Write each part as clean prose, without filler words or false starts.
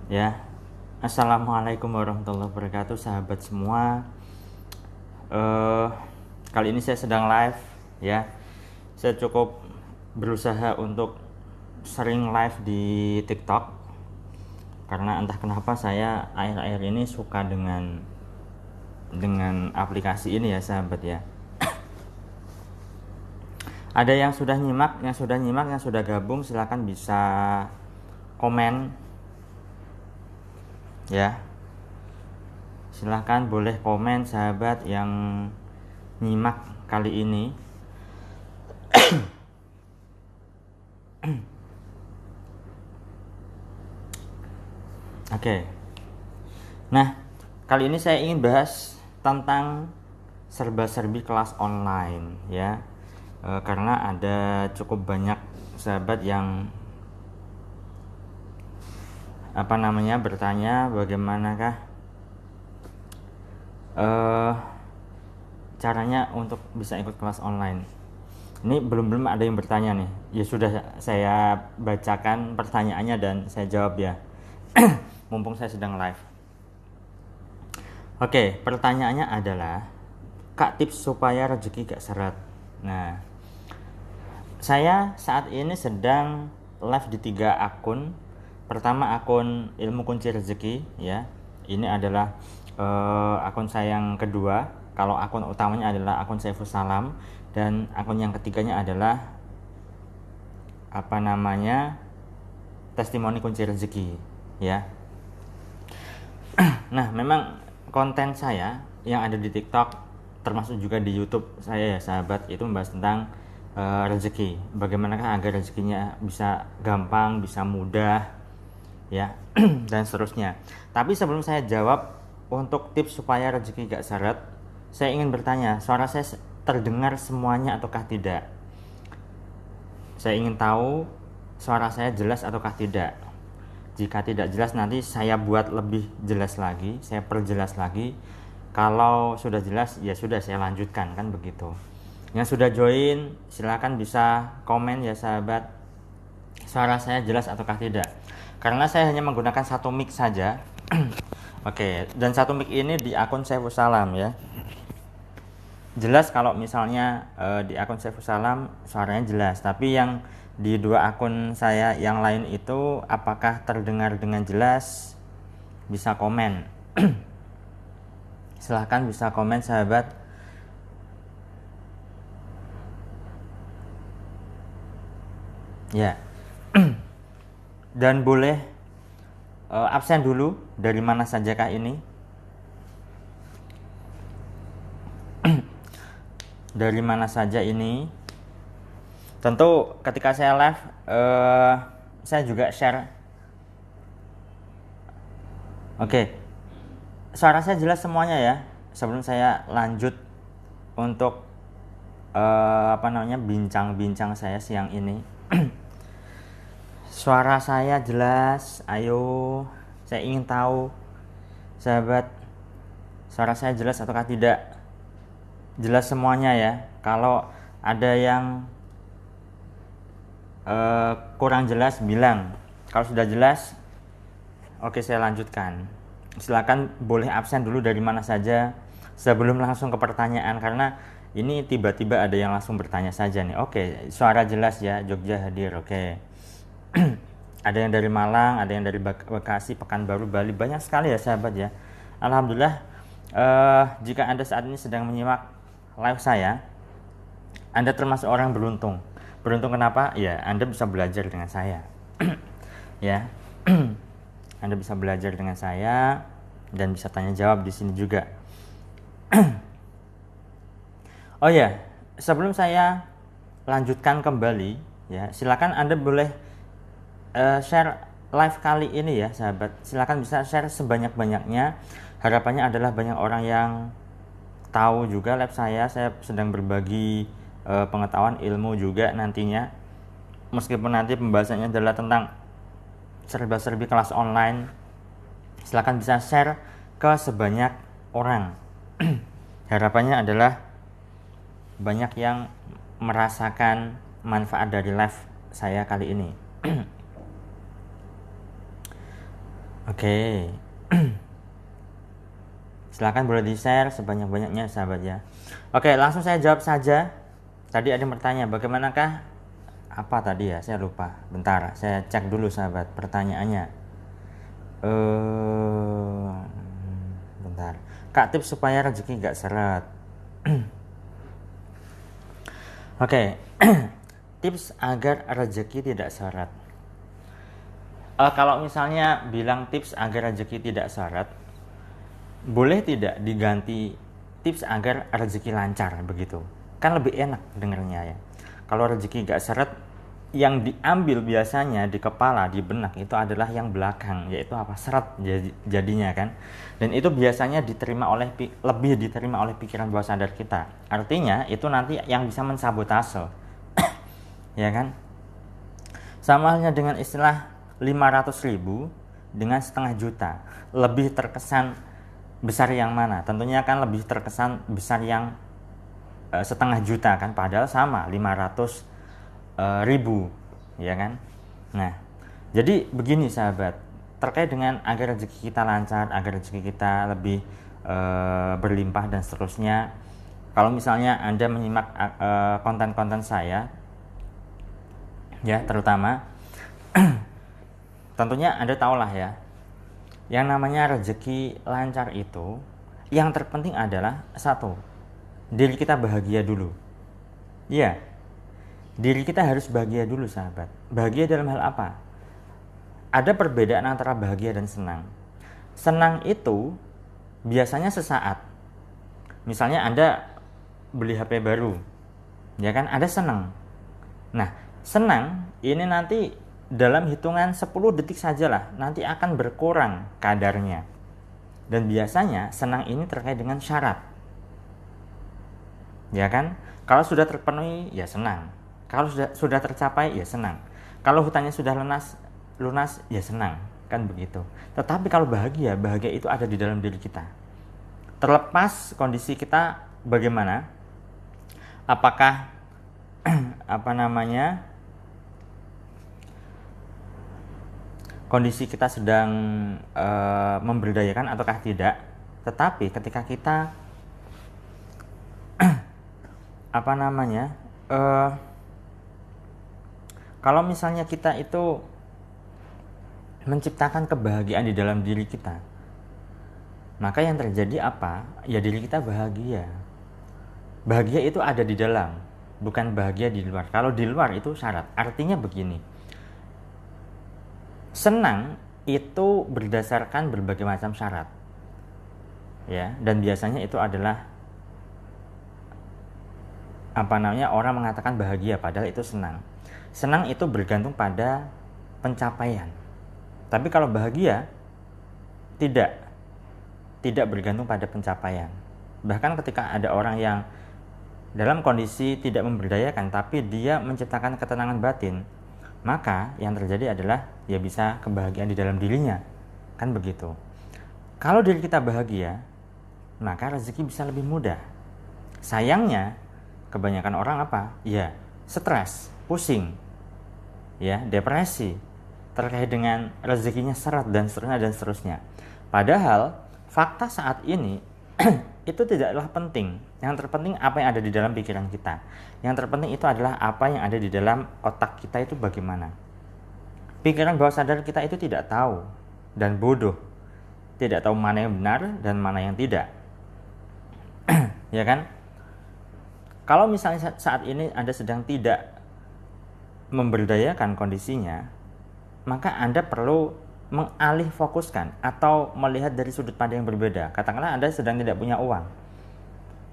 Ya, assalamualaikum warahmatullahi wabarakatuh, sahabat semua. eh Kali ini saya sedang live, ya. Saya cukup berusaha untuk sering live di TikTok karena entah kenapa saya akhir-akhir ini suka dengan aplikasi ini ya, sahabat ya. Ada yang sudah nyimak, yang sudah gabung, silahkan bisa komen, ya. Silahkan boleh komen sahabat yang nyimak kali ini. Oke. Nah, kali ini saya ingin bahas tentang serba-serbi kelas online ya. Karena ada cukup banyak sahabat yang bertanya bagaimanakah caranya untuk bisa ikut kelas online. Ini belum ada yang bertanya nih. Ya sudah, saya bacakan pertanyaannya dan saya jawab ya. Mumpung saya sedang live. Oke, pertanyaannya adalah, Kak, tips supaya rezeki gak seret. Nah, saya saat ini sedang live di 3 akun. Pertama, akun Ilmu Kunci Rezeki ya. Ini adalah akun saya yang kedua. Kalau akun utamanya adalah akun Saiful Salam, dan akun yang ketiganya adalah Testimoni Kunci Rezeki ya. Nah, memang konten saya yang ada di TikTok termasuk juga di YouTube saya ya, sahabat, itu membahas tentang rezeki. Bagaimanakah agar rezekinya bisa gampang, bisa mudah ya, dan seterusnya. Tapi sebelum saya jawab untuk tips supaya rezeki gak seret, saya ingin bertanya, suara saya terdengar semuanya ataukah tidak? Saya ingin tahu suara saya jelas ataukah tidak. Jika tidak jelas, nanti saya buat lebih jelas lagi, saya perjelas lagi. Kalau sudah jelas, ya sudah, saya lanjutkan, kan begitu. Yang sudah join, silakan bisa komen ya sahabat, suara saya jelas ataukah tidak. Karena saya hanya menggunakan satu mic saja. Oke, dan satu mic ini di akun Saiful Salam ya. Jelas kalau misalnya di akun Saiful Salam suaranya jelas, tapi yang di 2 akun saya yang lain itu apakah terdengar dengan jelas? Bisa komen. Silahkan bisa komen sahabat. Ya. Dan boleh absen dulu, dari mana sajakah ini? Dari mana saja ini? Tentu ketika saya live saya juga share. Oke. Suara saya jelas semuanya ya. Sebelum saya lanjut untuk bincang-bincang saya siang ini. Suara saya jelas, ayo. Saya ingin tahu sahabat, suara saya jelas ataukah tidak? Jelas semuanya ya. Kalau ada yang kurang jelas, bilang. Kalau sudah jelas, oke, saya lanjutkan. Silakan boleh absen dulu dari mana saja sebelum langsung ke pertanyaan, karena ini tiba-tiba ada yang langsung bertanya saja nih. Oke, suara jelas ya, Jogja hadir. Oke. Ada yang dari Malang, ada yang dari Bekasi, Pekanbaru, Bali, banyak sekali ya sahabat ya. Alhamdulillah. Jika Anda saat ini sedang menyimak live saya, Anda termasuk orang beruntung. Beruntung kenapa? Ya, Anda bisa belajar dengan saya. Ya. Anda bisa belajar dengan saya dan bisa tanya jawab di sini juga. Oh ya, sebelum saya lanjutkan kembali ya, silakan Anda boleh share live kali ini ya sahabat. Silakan bisa share sebanyak-banyaknya. Harapannya adalah banyak orang yang tahu juga live saya sedang berbagi pengetahuan, ilmu juga nantinya. Meskipun nanti pembahasannya adalah tentang serba-serbi kelas online, silakan bisa share ke sebanyak orang. Harapannya adalah banyak yang merasakan manfaat dari live saya kali ini. Oke. Silakan boleh di-share sebanyak-banyaknya sahabat ya. Oke, langsung saya jawab saja. Tadi ada yang bertanya, bagaimanakah apa tadi ya? Saya lupa. Bentar, saya cek dulu sahabat pertanyaannya. Bentar. Kak, tips supaya rezeki gak seret. Oke. Tips agar rezeki tidak seret. Kalau misalnya bilang tips agar rezeki tidak seret, boleh tidak diganti tips agar rezeki lancar begitu? Kan lebih enak dengernya ya. Kalau rezeki gak seret, yang diambil biasanya di kepala, di benak itu adalah yang belakang, yaitu apa? Seret jadinya kan. Dan itu biasanya lebih diterima oleh pikiran bawah sadar kita. Artinya itu nanti yang bisa mensabotase. Ya kan? Sama halnya dengan istilah 500.000 dengan setengah juta. Lebih terkesan besar yang mana? Tentunya kan lebih terkesan besar yang setengah juta kan, padahal sama 500.000, ya kan. Nah, jadi begini sahabat, terkait dengan agar rezeki kita lancar, agar rezeki kita lebih berlimpah dan seterusnya. Kalau misalnya Anda menyimak konten-konten saya ya, terutama tentunya Anda tahulah ya, yang namanya rezeki lancar itu yang terpenting adalah satu, diri kita bahagia dulu. Iya, diri kita harus bahagia dulu sahabat. Bahagia dalam hal apa? Ada perbedaan antara bahagia dan senang. Senang itu biasanya sesaat. Misalnya Anda beli HP baru, ya kan, Anda senang. Nah, senang ini nanti dalam hitungan 10 detik sajalah nanti akan berkurang kadarnya. Dan biasanya senang ini terkait dengan syarat. Ya kan? Kalau sudah terpenuhi ya senang. Kalau sudah tercapai ya senang. Kalau hutangnya sudah lunas ya senang, kan begitu. Tetapi kalau bahagia itu ada di dalam diri kita. Terlepas kondisi kita bagaimana, apakah kondisi kita sedang memberdayakan ataukah tidak. Tetapi ketika kita kalau misalnya kita itu menciptakan kebahagiaan di dalam diri kita, maka yang terjadi apa? Ya diri kita bahagia. Bahagia itu ada di dalam, bukan bahagia di luar. Kalau di luar itu syarat. Artinya begini, senang itu berdasarkan berbagai macam syarat, ya. Dan biasanya itu adalah orang mengatakan bahagia padahal itu senang. Senang itu bergantung pada pencapaian. Tapi kalau bahagia tidak bergantung pada pencapaian. Bahkan ketika ada orang yang dalam kondisi tidak memberdayakan tapi dia menciptakan ketenangan batin, maka yang terjadi adalah dia bisa kebahagiaan di dalam dirinya. Kan begitu. Kalau diri kita bahagia, maka rezeki bisa lebih mudah. Sayangnya kebanyakan orang ya stres, pusing, ya depresi terkait dengan rezekinya seret dan seterusnya. Padahal fakta saat ini itu tidaklah penting. Yang terpenting apa yang ada di dalam pikiran kita. Yang terpenting itu adalah apa yang ada di dalam otak kita itu bagaimana. Pikiran bawah sadar kita itu tidak tahu dan bodoh, tidak tahu mana yang benar dan mana yang tidak. Ya kan? Kalau misalnya saat ini Anda sedang tidak memberdayakan kondisinya, maka Anda perlu mengalih fokuskan atau melihat dari sudut pandang yang berbeda. Katakanlah Anda sedang tidak punya uang.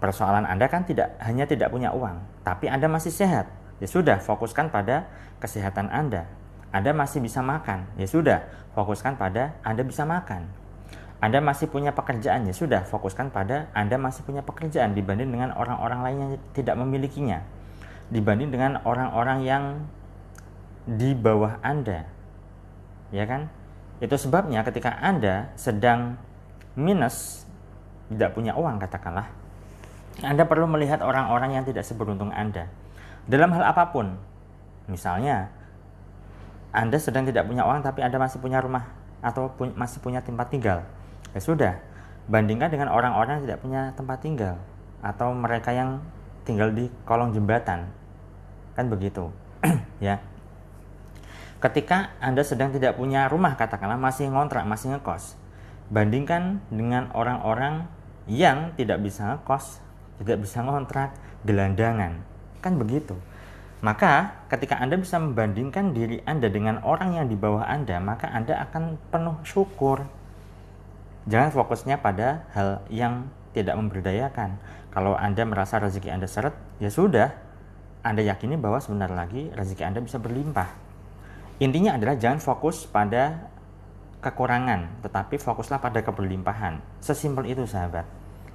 Persoalan Anda kan hanya tidak punya uang, tapi Anda masih sehat. Ya sudah, fokuskan pada kesehatan Anda. Anda masih bisa makan. Ya sudah, fokuskan pada Anda bisa makan. Anda masih punya pekerjaan, ya sudah, fokuskan pada Anda masih punya pekerjaan dibanding dengan orang-orang lain yang tidak memilikinya, dibanding dengan orang-orang yang di bawah Anda. Ya kan? Itu sebabnya ketika Anda sedang minus, tidak punya uang katakanlah, Anda perlu melihat orang-orang yang tidak seberuntung Anda. Dalam hal apapun. Misalnya Anda sedang tidak punya uang tapi Anda masih punya rumah atau masih punya tempat tinggal. Ya sudah, bandingkan dengan orang-orang yang tidak punya tempat tinggal atau mereka yang tinggal di kolong jembatan. Kan begitu. Ya. Ketika Anda sedang tidak punya rumah, katakanlah masih ngontrak, masih ngekos, bandingkan dengan orang-orang yang tidak bisa ngekos, tidak bisa ngontrak, gelandangan. Kan begitu. Maka ketika Anda bisa membandingkan diri Anda dengan orang yang di bawah Anda, maka Anda akan penuh syukur. Jangan fokusnya pada hal yang tidak memberdayakan. Kalau Anda merasa rezeki Anda seret, ya sudah, Anda yakini bahwa sebentar lagi rezeki Anda bisa berlimpah. Intinya adalah jangan fokus pada kekurangan, tetapi fokuslah pada keberlimpahan. Sesimpel itu, sahabat.